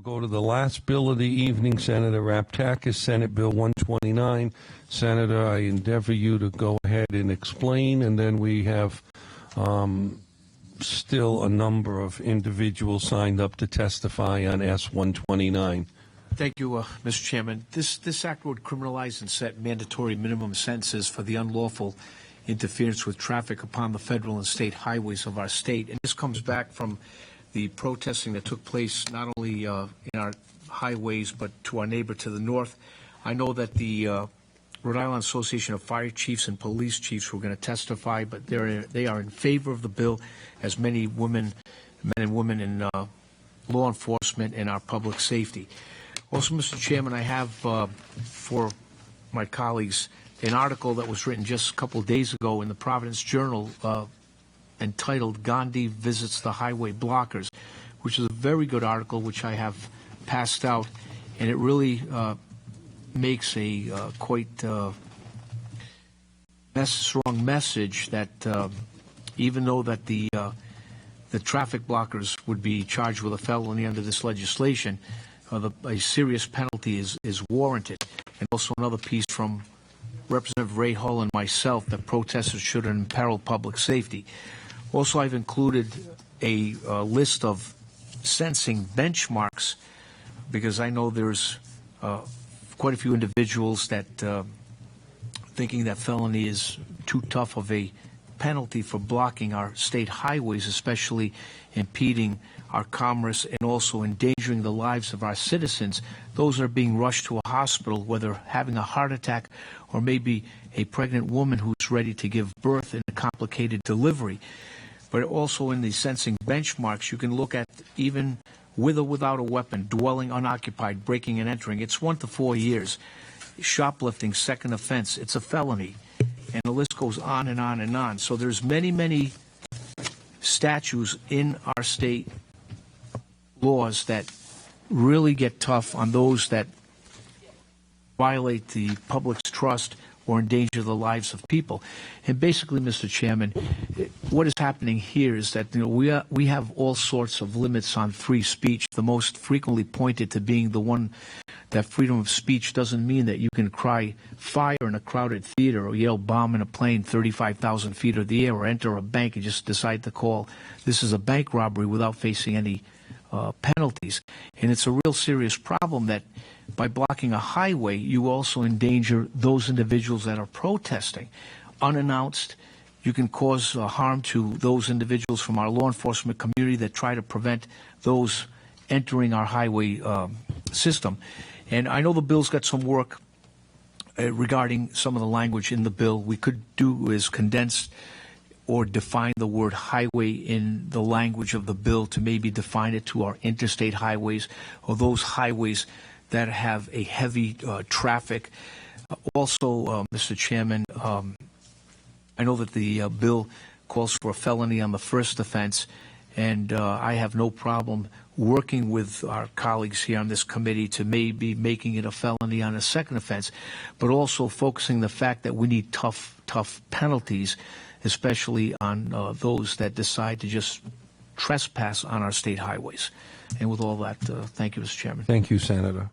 go to the last bill of the evening, Senator Raptakis, Senate Bill 129. Senator, I endeavor you to go ahead and explain, and then we have still a number of individuals signed up to testify on S-129. Thank you, Mr. Chairman. This act would criminalize and set mandatory minimum sentences for the unlawful interference with traffic upon the federal and state highways of our state. And this comes back from the protesting that took place not only in our highways but to our neighbor to the north. I know that the Rhode Island Association of Fire Chiefs and Police Chiefs were going to testify, but they are in favor of the bill, as many men and women in law enforcement and our public safety. Also, Mr. Chairman, I have for my colleagues an article that was written just a couple of days ago in the Providence Journal entitled "Gandhi Visits the Highway Blockers," which is a very good article which I have passed out, and it really makes a quite strong message that even though that the traffic blockers would be charged with a felony under this legislation, a serious penalty is warranted. And also another piece from Representative Ray Hull and myself that protesters should imperil public safety. Also, I've included a list of sentencing benchmarks because I know there's quite a few individuals that thinking that felony is too tough of a penalty for blocking our state highways, especially impeding our commerce and also endangering the lives of our citizens. Those are being rushed to a hospital, whether having a heart attack or maybe a pregnant woman who's ready to give birth in a complicated delivery. But also in the sentencing benchmarks, you can look at even with or without a weapon, dwelling unoccupied, breaking and entering. It's 1 to 4 years. Shoplifting, second offense, it's a felony. And the list goes on and on and on. So there's many statutes in our state laws that really get tough on those that violate the public's trust or endanger the lives of people. And basically, Mr. Chairman, what is happening here is that we have all sorts of limits on free speech, the most frequently pointed to being the one that freedom of speech doesn't mean that you can cry fire in a crowded theater or yell bomb in a plane 35,000 feet of the air or enter a bank and just decide to call this is a bank robbery without facing any penalties. And it's a real serious problem that by blocking a highway, you also endanger those individuals that are protesting. Unannounced, you can cause harm to those individuals from our law enforcement community that try to prevent those entering our highway system. And I know the bill's got some work regarding some of the language in the bill. We could do is condense or define the word highway in the language of the bill to maybe define it to our interstate highways or those highways that have a heavy traffic. Also, Mr. Chairman, I know that the bill calls for a felony on the first offense, and I have no problem working with our colleagues here on this committee to maybe making it a felony on a second offense, but also focusing the fact that we need tough penalties, especially on those that decide to just trespass on our state highways. And with all that, thank you, Mr. Chairman. Thank you, Senator.